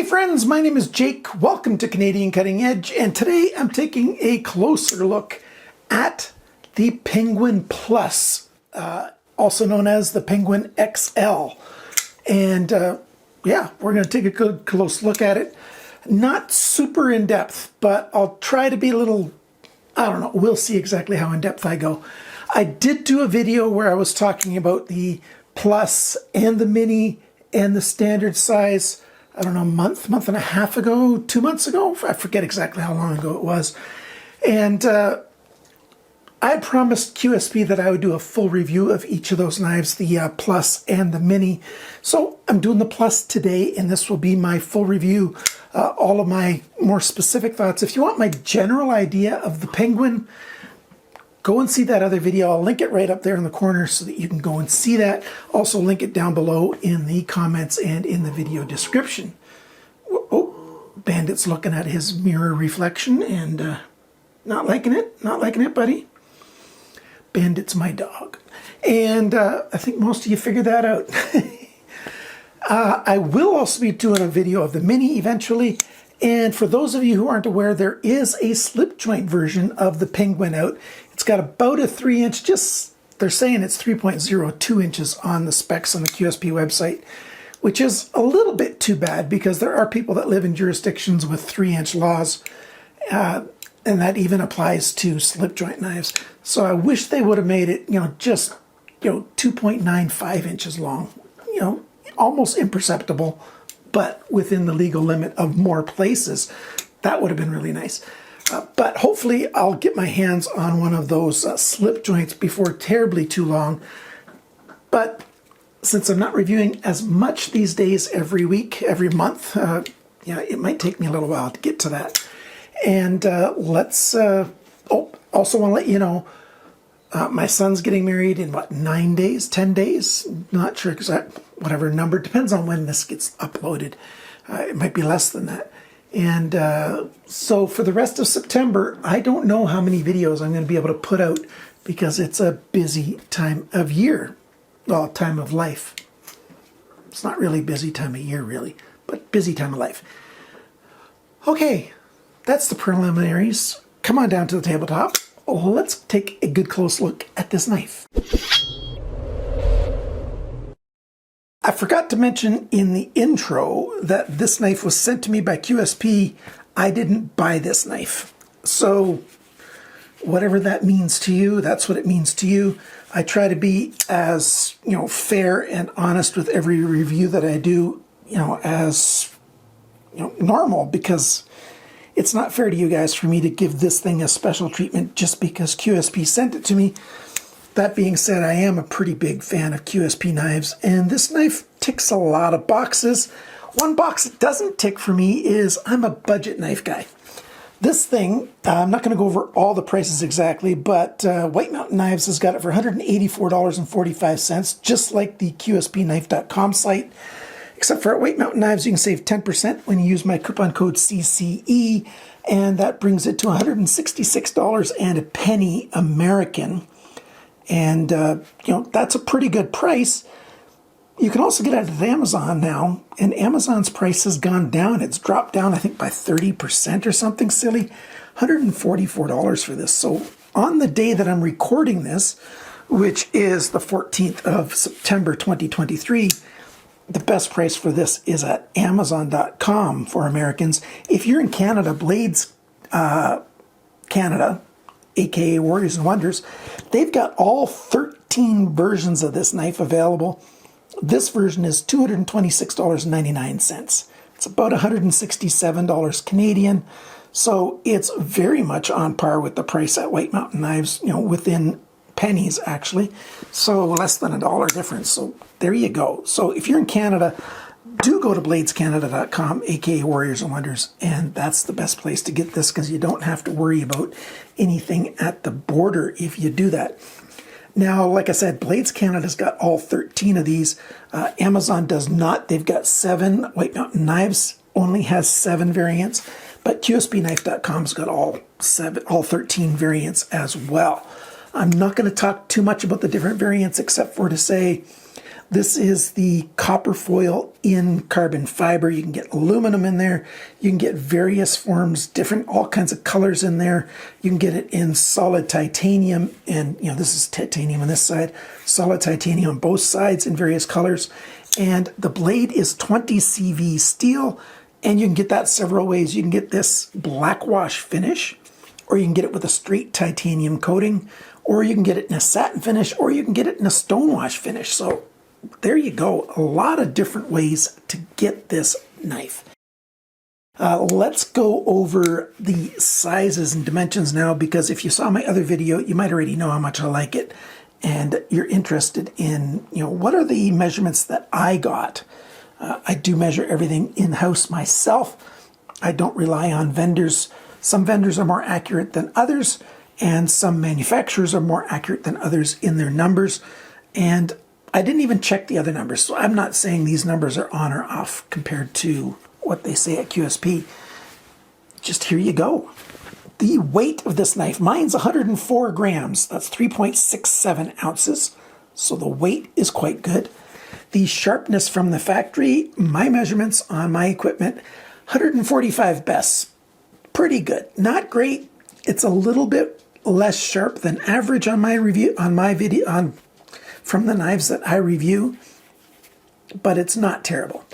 Hey friends, my name is Jake. Welcome to Canadian Cutting Edge, and today I'm taking a closer look at the Penguin Plus, also known as the Penguin XL. And yeah, we're going to take a good close look at it. Not super in depth, but I'll try to be a little, I don't know, we'll see exactly how in depth I go. I did do a video where I was talking about the Plus and the Mini and the standard size, I don't know, month and a half ago, 2 months ago. I forget exactly how long ago it was. And I promised QSP that I would do a full review of each of those knives, the Plus and the Mini. So I'm doing the Plus today, and this will be my full review, all of my more specific thoughts. If you want my general idea of the Penguin, go and see that other video. I'll link it right up there in the corner so that you can go and see that. Also link it down below in the comments and in the video description. Oh, Bandit's looking at his mirror reflection and not liking it. Not liking it, buddy. Bandit's my dog. And I think most of you figured that out. I will also be doing a video of the Mini eventually. And for those of you who aren't aware, there is a slip joint version of the Penguin out. It's got about a 3-inch, they're saying it's 3.02 inches on the specs on the QSP website, which is a little bit too bad because there are people that live in jurisdictions with 3-inch laws, and that even applies to slip joint knives. So I wish they would have made it, just, 2.95 inches long, almost imperceptible, but within the legal limit of more places. That would have been really nice. But hopefully I'll get my hands on one of those slip joints before terribly too long. But since I'm not reviewing as much these days every week, every month, it might take me a little while to get to that. And also want to let you know, my son's getting married in, 9 days, 10 days? Not sure exact, whatever number. Depends on when this gets uploaded. It might be less than that. And so for the rest of September, I don't know how many videos I'm going to be able to put out because it's a busy time of year. Well, time of life. It's not really busy time of year, really, but busy time of life. Okay, that's the preliminaries. Come on down to the tabletop. Let's take a good close look at this knife. I forgot to mention in the intro that this knife was sent to me by QSP. I didn't buy this knife. So whatever that means to you, that's what it means to you. I try to be as, fair and honest with every review that I do, as, normal, because it's not fair to you guys for me to give this thing a special treatment just because QSP sent it to me. That being said, I am a pretty big fan of QSP knives, and this knife ticks a lot of boxes. One box it doesn't tick for me is I'm a budget knife guy. This thing, I'm not going to go over all the prices exactly, but White Mountain Knives has got it for $184.45, just like the QSPknife.com site. Except for at White Mountain Knives, you can save 10% when you use my coupon code CCE, and that brings it to $166 and a penny American. And, that's a pretty good price. You can also get it at Amazon now, and Amazon's price has gone down. It's dropped down, I think, by 30% or something silly. $144 for this. So on the day that I'm recording this, which is the 14th of September 2023, the best price for this is at Amazon.com for Americans. If you're in Canada, Blades Canada, aka Warriors and Wonders, they've got all 13 versions of this knife available. This version is $226.99. It's about $167 Canadian. So it's very much on par with the price at White Mountain Knives, within pennies actually. So less than $1 difference. So there you go. So if you're in Canada, do go to bladescanada.com, aka Warriors and Wonders, and that's the best place to get this because you don't have to worry about anything at the border if you do that. Now, like I said, Blades Canada's got all 13 of these. Amazon does not. They've got 7. White Mountain Knives only has 7 variants, but QSPknife.com's got all 13 variants as well. I'm not going to talk too much about the different variants except for to say This is the copper foil in carbon fiber. You can get aluminum in there. You can get various forms, different, all kinds of colors in there. You can get it in solid titanium, and this is titanium on this side, solid titanium on both sides in various colors. And the blade is 20 CV steel, and you can get that several ways. You can get this black wash finish, or you can get it with a straight titanium coating, or you can get it in a satin finish, or you can get it in a stonewash finish. So there you go. A lot of different ways to get this knife. Let's go over the sizes and dimensions now, because if you saw my other video, you might already know how much I like it, and you're interested in, what are the measurements that I got. I do measure everything in-house myself. I don't rely on vendors. Some vendors are more accurate than others, and some manufacturers are more accurate than others in their numbers. And I didn't even check the other numbers, so I'm not saying these numbers are on or off compared to what they say at QSP. Just here you go. The weight of this knife, mine's 104 grams. That's 3.67 ounces. So the weight is quite good. The sharpness from the factory, my measurements on my equipment, 145 bests. Pretty good. Not great. It's a little bit less sharp than average on my review, from the knives that I review, but it's not terrible.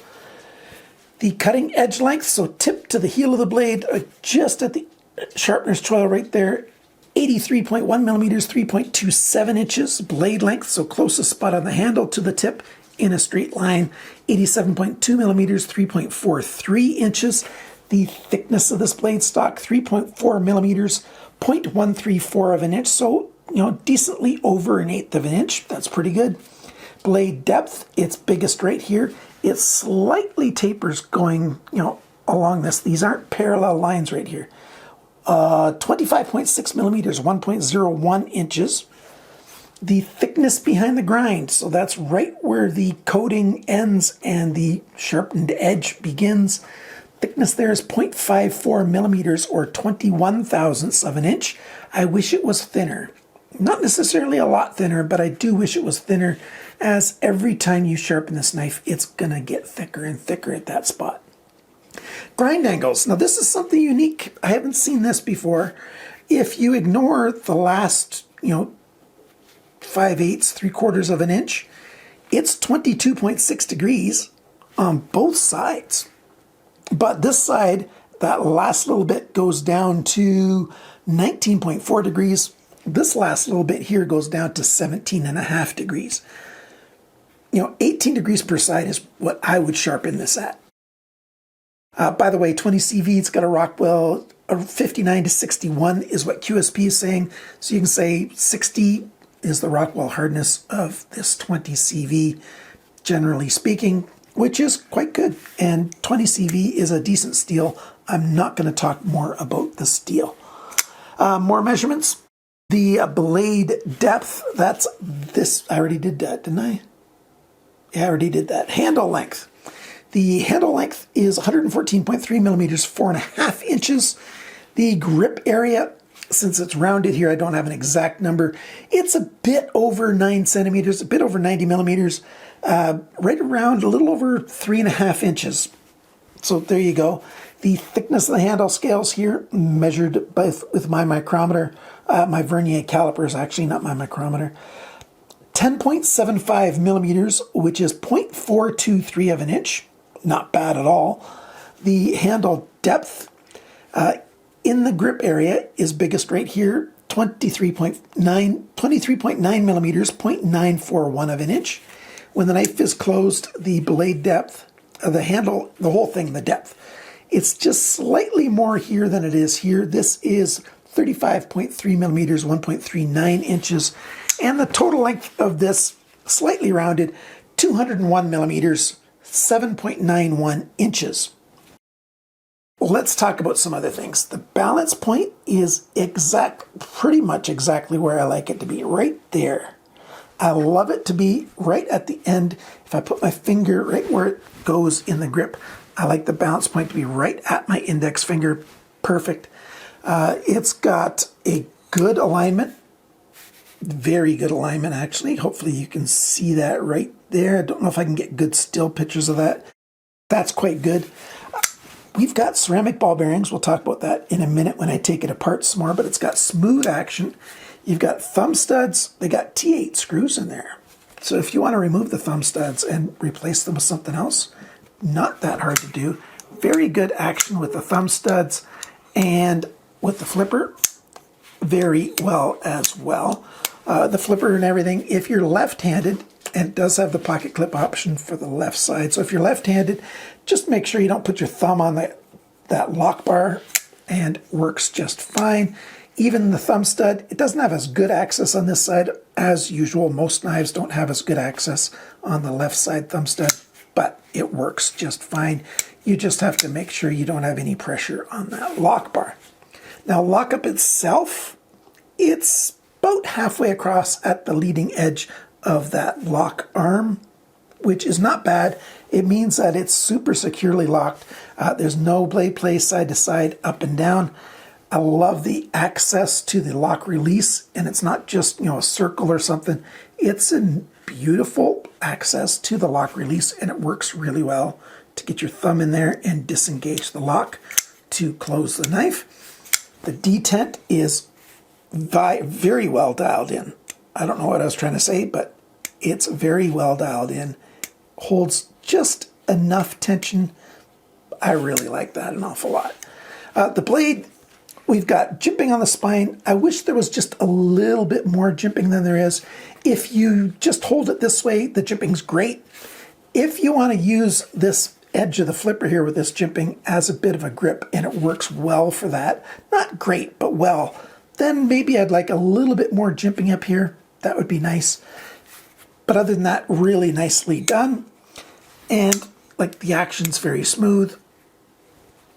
The cutting edge length, so tip to the heel of the blade, just at the sharpener's choil right there, 83.1 millimeters, 3.27 inches. Blade length, so closest spot on the handle to the tip in a straight line, 87.2 millimeters, 3.43 inches. The thickness of this blade stock, 3.4 millimeters, 0.134 of an inch, so decently over 1/8 of an inch. That's pretty good. Blade depth, it's biggest right here. It slightly tapers going, along this. These aren't parallel lines right here. 25.6 millimeters, 1.01 inches. The thickness behind the grind, so that's right where the coating ends and the sharpened edge begins. Thickness there is 0.54 millimeters, or 21 thousandths of an inch. I wish it was thinner. Not necessarily a lot thinner, but I do wish it was thinner, as every time you sharpen this knife, it's going to get thicker and thicker at that spot. Grind angles. Now this is something unique. I haven't seen this before. If you ignore the last, 5/8, 3/4 of an inch, it's 22.6 degrees on both sides. But this side, that last little bit goes down to 19.4 degrees. This last little bit here goes down to 17.5 degrees. 18 degrees per side is what I would sharpen this at. By the way, 20 CV, it's got a Rockwell 59 to 61 is what QSP is saying. So you can say 60 is the Rockwell hardness of this 20 CV, generally speaking, which is quite good. And 20 CV is a decent steel. I'm not going to talk more about the steel. More measurements. The blade depth, that's this. I already did that, didn't I? Yeah, I already did that. Handle length. The handle length is 114.3 millimeters, 4.5 inches. The grip area, since it's rounded here, I don't have an exact number. It's a bit over 9 centimeters, a bit over 90 millimeters, right around a little over 3.5 inches. So there you go. The thickness of the handle scales here, measured with my micrometer, my vernier calipers, actually, not my micrometer. 10.75 millimeters, which is 0.423 of an inch. Not bad at all. The handle depth in the grip area is biggest right here, 23.9 millimeters, 0.941 of an inch. When the knife is closed, the blade depth of the handle, the whole thing, the depth, it's just slightly more here than it is here. This is 35.3 millimeters, 1.39 inches. And the total length of this, slightly rounded, 201 millimeters, 7.91 inches. Let's talk about some other things. The balance point is pretty much exactly where I like it to be, right there. I love it to be right at the end. If I put my finger right where it goes in the grip, I like the balance point to be right at my index finger. Perfect. It's got a good alignment. Very good alignment, actually. Hopefully you can see that right there. I don't know if I can get good still pictures of that. That's quite good. We've got ceramic ball bearings. We'll talk about that in a minute when I take it apart some more, but it's got smooth action. You've got thumb studs. They got T8 screws in there. So if you want to remove the thumb studs and replace them with something else, not that hard to do. Very good action with the thumb studs, and with the flipper, very well as well. The flipper and everything, if you're left-handed, and it does have the pocket clip option for the left side. So if you're left-handed, just make sure you don't put your thumb on that lock bar, and works just fine. Even the thumb stud, it doesn't have as good access on this side as usual. Most knives don't have as good access on the left side thumb stud, but it works just fine. You just have to make sure you don't have any pressure on that lock bar. Now, lockup itself, it's about halfway across at the leading edge of that lock arm, which is not bad. It means that it's super securely locked. There's no blade play side to side, up and down. I love the access to the lock release, and it's not just, a circle or something. It's a beautiful access to the lock release, and it works really well to get your thumb in there and disengage the lock to close the knife. The detent is very well dialed in. I don't know what I was trying to say, but it's very well dialed in. Holds just enough tension. I really like that an awful lot. The blade, we've got jimping on the spine. I wish there was just a little bit more jimping than there is. If you just hold it this way, the jimping's great. If you want to use this edge of the flipper here with this jimping as a bit of a grip, and it works well for that, not great, but well, then maybe I'd like a little bit more jimping up here. That would be nice. But other than that, really nicely done. And like, the action's very smooth.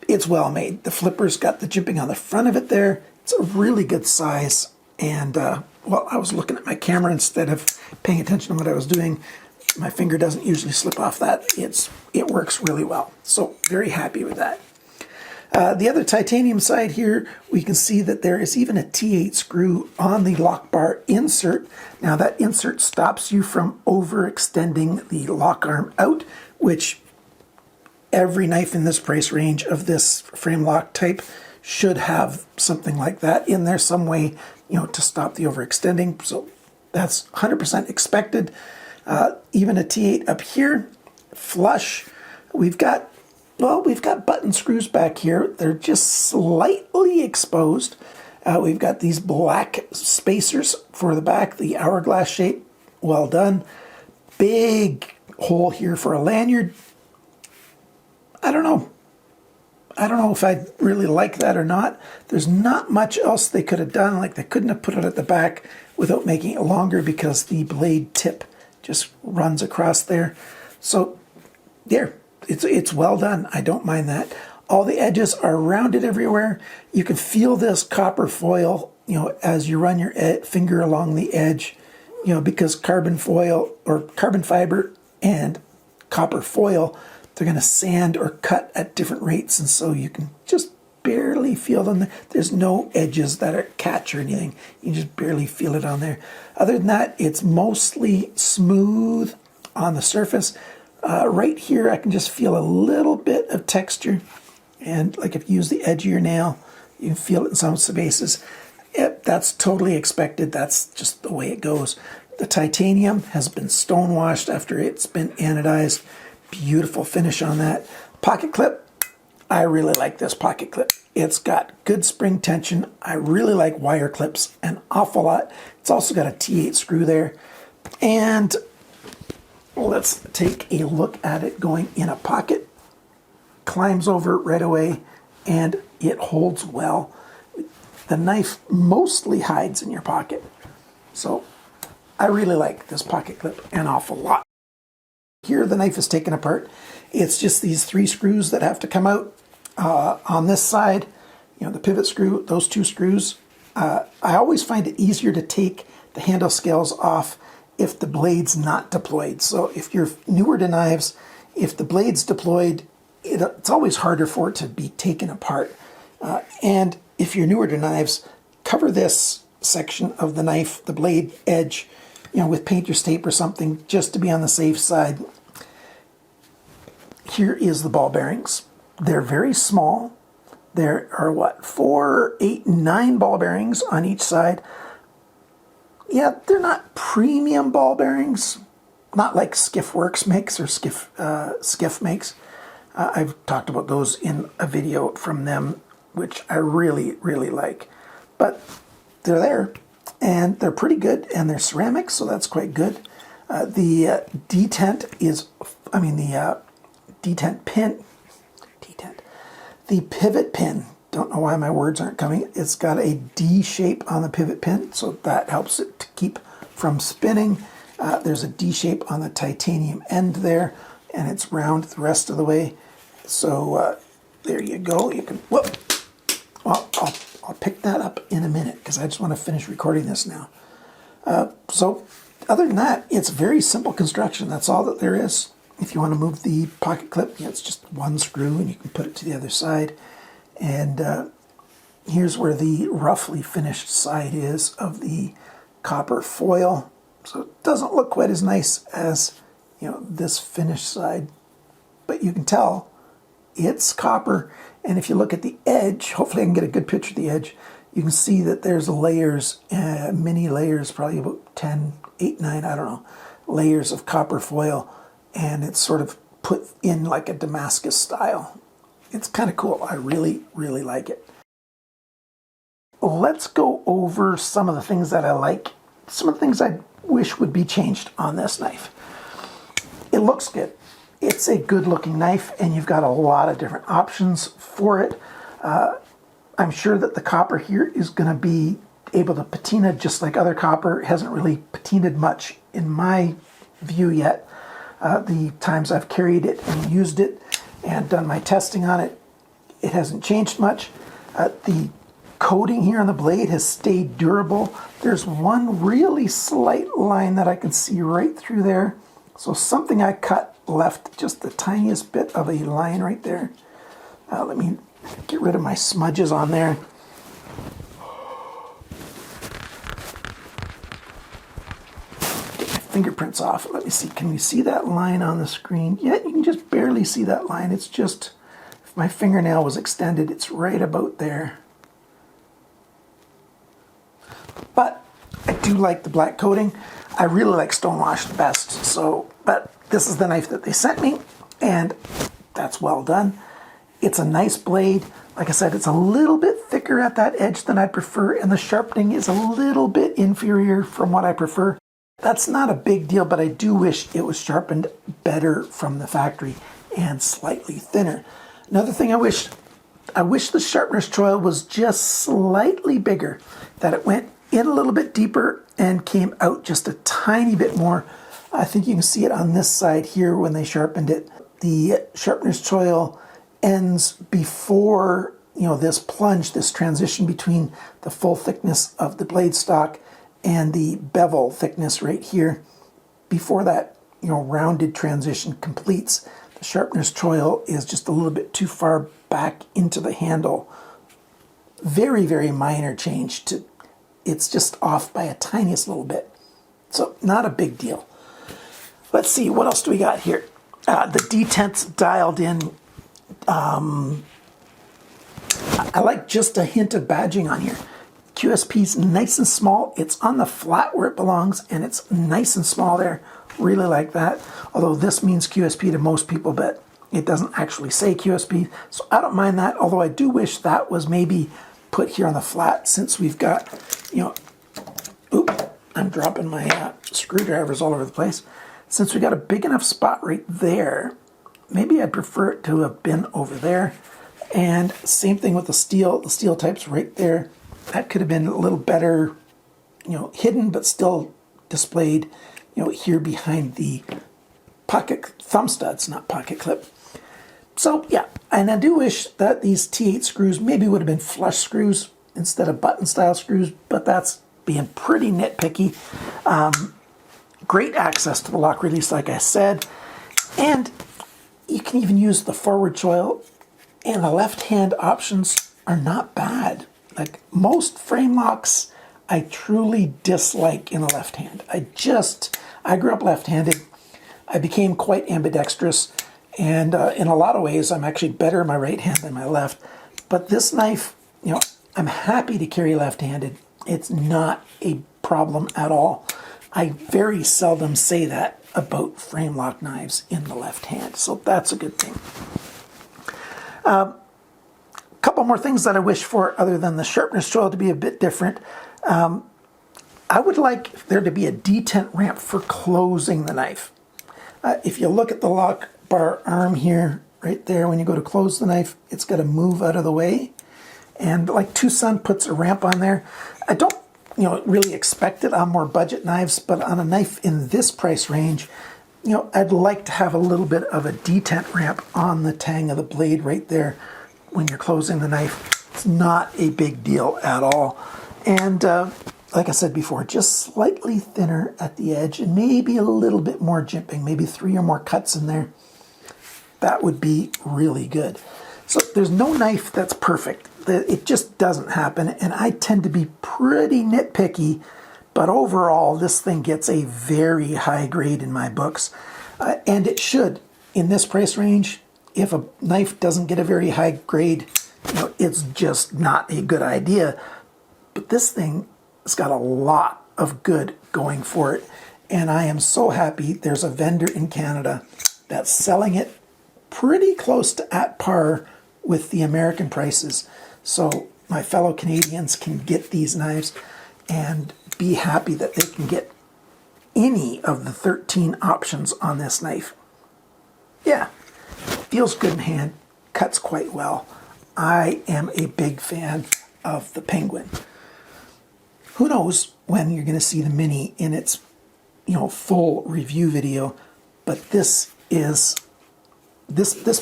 It's well made. The flipper's got the jimping on the front of it there. It's a really good size. And, well, I was looking at my camera instead of paying attention to what I was doing. My finger doesn't usually slip off that. It works really well. So very happy with that. The other titanium side here, we can see that there is even a T8 screw on the lock bar insert. Now that insert stops you from overextending the lock arm out, which every knife in this price range of this frame lock type should have something like that in there, some way, to stop the overextending. So that's 100% expected. Even a T8 up here, flush. We've got button screws back here. They're just slightly exposed. We've got these black spacers for the back, the hourglass shape. Well done. Big hole here for a lanyard. I don't know if I really like that or not. There's not much else they could have done. Like, they couldn't have put it at the back without making it longer, because the blade tip just runs across there. So there, it's well done. I don't mind that. All the edges are rounded everywhere. You can feel this copper foil, as you run your finger along the edge, because carbon foil or carbon fiber and copper foil, they're going to sand or cut at different rates, and so you can just barely feel them. There's no edges that are catch or anything. You can just barely feel it on there. Other than that, it's mostly smooth on the surface. Right here, I can just feel a little bit of texture, and like if you use the edge of your nail, you can feel it in some spaces. That's totally expected. That's just the way it goes. The titanium has been stonewashed after it's been anodized. Beautiful finish on that. Pocket clip, I really like this pocket clip. It's got good spring tension. I really like wire clips an awful lot. It's also got a T8 screw there. And let's take a look at it going in a pocket. Climbs over right away, and it holds well. The knife mostly hides in your pocket. So I really like this pocket clip an awful lot. Here the knife is taken apart. It's just these 3 screws that have to come out. On this side, the pivot screw, those 2 screws. I always find it easier to take the handle scales off if the blade's not deployed. So if you're newer to knives, if the blade's deployed, it's always harder for it to be taken apart. And if you're newer to knives, cover this section of the knife, the blade edge, you know, with painter's tape or something, just to be on the safe side. Here is the ball bearings. They're very small. There are, what, 4, 8, 9 ball bearings on each side. Yeah, they're not premium ball bearings, not like Skiff Works makes or Skiff makes. I've talked about those in a video from them, which I really, really like. But they're there, and they're pretty good, and they're ceramic, so that's quite good. The detent is, the detent pin, the pivot pin, don't know why my words aren't coming, it's got a D shape on the pivot pin, so that helps it to keep from spinning. There's a D shape on the titanium end there, and it's round the rest of the way. So there you go. You can, whoop. Well, I'll pick that up in a minute because I just want to finish recording this now. So other than that, it's very simple construction. That's all that there is. If you want to move the pocket clip, yeah, it's just one screw and you can put it to the other side. And here's where the roughly finished side is of the copper foil. So it doesn't look quite as nice as, you know, this finished side, but you can tell it's copper. And if you look at the edge, hopefully I can get a good picture of the edge, you can see that there's layers, many layers, probably about 10, 8, 9, I don't know, layers of copper foil. And it's sort of put in like a Damascus style. It's kind of cool. I really, really like it. Let's go over some of the things that I like, some of the things I wish would be changed on this knife. It looks good. It's a good looking knife, and you've got a lot of different options for it. I'm sure that the copper here is going to be able to patina just like other copper. It hasn't really patinaed much in my view yet. The times I've carried it and used it and done my testing on it, it hasn't changed much. The coating here on the blade has stayed durable. There's one really slight line that I can see right through there. So something I cut left just the tiniest bit of a line right there. Let me get rid of my smudges on there. Fingerprints off. Let me see. Can we see that line on the screen? Yeah, you can just barely see that line. It's just, if my fingernail was extended, it's right about there. But I do like the black coating. I really like stonewash the best. So, but this is the knife that they sent me, and that's well done. It's a nice blade. Like I said, it's a little bit thicker at that edge than I'd prefer, and the sharpening is a little bit inferior from what I prefer. That's not a big deal, but I do wish it was sharpened better from the factory and slightly thinner. Another thing I wish the sharpener's choil was just slightly bigger, that it went in a little bit deeper and came out just a tiny bit more. I think you can see it on this side here when they sharpened it. The sharpener's choil ends before, you know, this plunge, this transition between the full thickness of the blade stock and the bevel thickness right here. Before that, you know, rounded transition completes, the sharpener's choil is just a little bit too far back into the handle. Very, very minor change. It's just off by a tiniest little bit. So not a big deal. Let's see, what else do we got here? The detent's dialed in. I like just a hint of badging on here. QSP's nice and small. It's on the flat where it belongs, and it's nice and small there. Really like that. Although this means QSP to most people, but it doesn't actually say QSP. So I don't mind that, although I do wish that was maybe put here on the flat, since we've got, you know, oop, I'm dropping my screwdrivers all over the place. Since we got a big enough spot right there, maybe I'd prefer it to have been over there. And same thing with the steel type's right there. That could have been a little better, you know, hidden, but still displayed, you know, here behind the pocket thumb studs, not pocket clip. So yeah, and I do wish that these T8 screws maybe would have been flush screws instead of button style screws, but that's being pretty nitpicky. Great access to the lock release, like I said, and you can even use the forward choil, and the left hand options are not bad. Like most frame locks, I truly dislike in the left hand. I grew up left-handed. I became quite ambidextrous, and in a lot of ways, I'm actually better in my right hand than my left. But this knife, you know, I'm happy to carry left-handed. It's not a problem at all. I very seldom say that about frame lock knives in the left hand, so that's a good thing. A couple more things that I wish for other than the sharpness choil to be a bit different. I would like there to be a detent ramp for closing the knife. If you look at the lock bar arm here, right there, when you go to close the knife, it's got to move out of the way. And like Tucson puts a ramp on there. I don't, you know, really expect it on more budget knives, but on a knife in this price range, you know, I'd like to have a little bit of a detent ramp on the tang of the blade right there when you're closing the knife. It's not a big deal at all. And like I said before, just slightly thinner at the edge and maybe a little bit more jimping, maybe 3 or more cuts in there. That would be really good. So there's no knife that's perfect. It just doesn't happen, and I tend to be pretty nitpicky, but overall this thing gets a very high grade in my books, and it should. In this price range, if a knife doesn't get a very high grade, you know, it's just not a good idea. But this thing has got a lot of good going for it, and I am so happy there's a vendor in Canada that's selling it pretty close to at par with the American prices. So my fellow Canadians can get these knives and be happy that they can get any of the 13 options on this knife. Yeah, feels good in hand, cuts quite well. I am a big fan of the Penguin. Who knows when you're going to see the Mini in its, you know, full review video, but this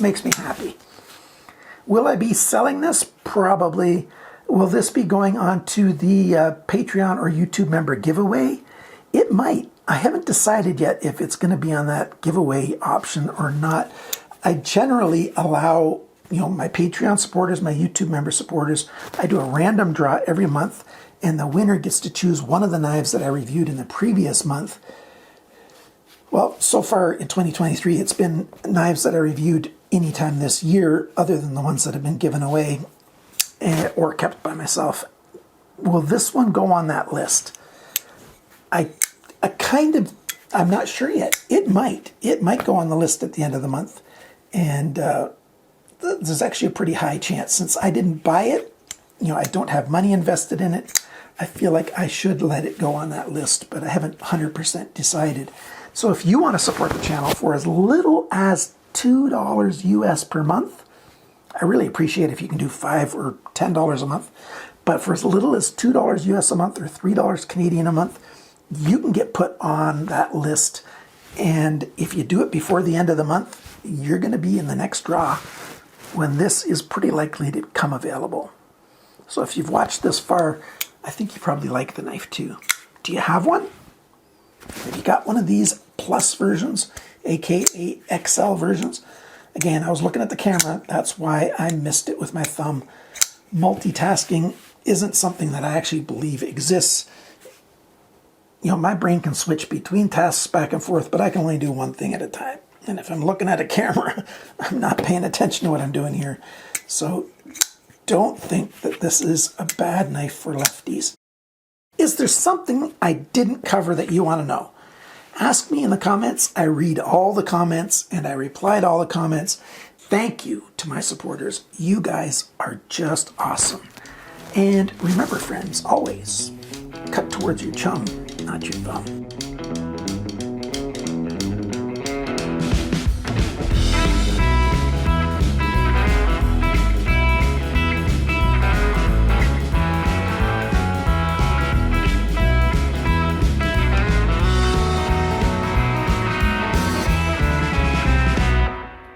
makes me happy. Will I be selling this? Probably. Will this be going on to the Patreon or YouTube member giveaway? It might. I haven't decided yet if it's going to be on that giveaway option or not. I generally allow, you know, my Patreon supporters, my YouTube member supporters, I do a random draw every month, and the winner gets to choose one of the knives that I reviewed in the previous month. Well, so far in 2023, it's been knives that I reviewed anytime this year other than the ones that have been given away or kept by myself. Will this one go on that list? I'm not sure yet. It might go on the list at the end of the month. And there's actually a pretty high chance. Since I didn't buy it, you know, I don't have money invested in it, I feel like I should let it go on that list, but I haven't 100% decided. So if you want to support the channel for as little as $2 US per month, I really appreciate it if you can do $5 or $10 a month. But for as little as $2 US a month or $3 Canadian a month, you can get put on that list. And if you do it before the end of the month, you're going to be in the next draw when this is pretty likely to come available. So if you've watched this far, I think you probably like the knife too. Do you have one? Have you got one of these plus versions, aka XL versions? Again, I was looking at the camera. That's why I missed it with my thumb. Multitasking isn't something that I actually believe exists. You know, my brain can switch between tasks back and forth, but I can only do one thing at a time. And if I'm looking at a camera, I'm not paying attention to what I'm doing here. So don't think that this is a bad knife for lefties. Is there something I didn't cover that you want to know? Ask me in the comments. I read all the comments and I reply to all the comments. Thank you to my supporters. You guys are just awesome. And remember, friends, always cut towards your chum, not your thumb.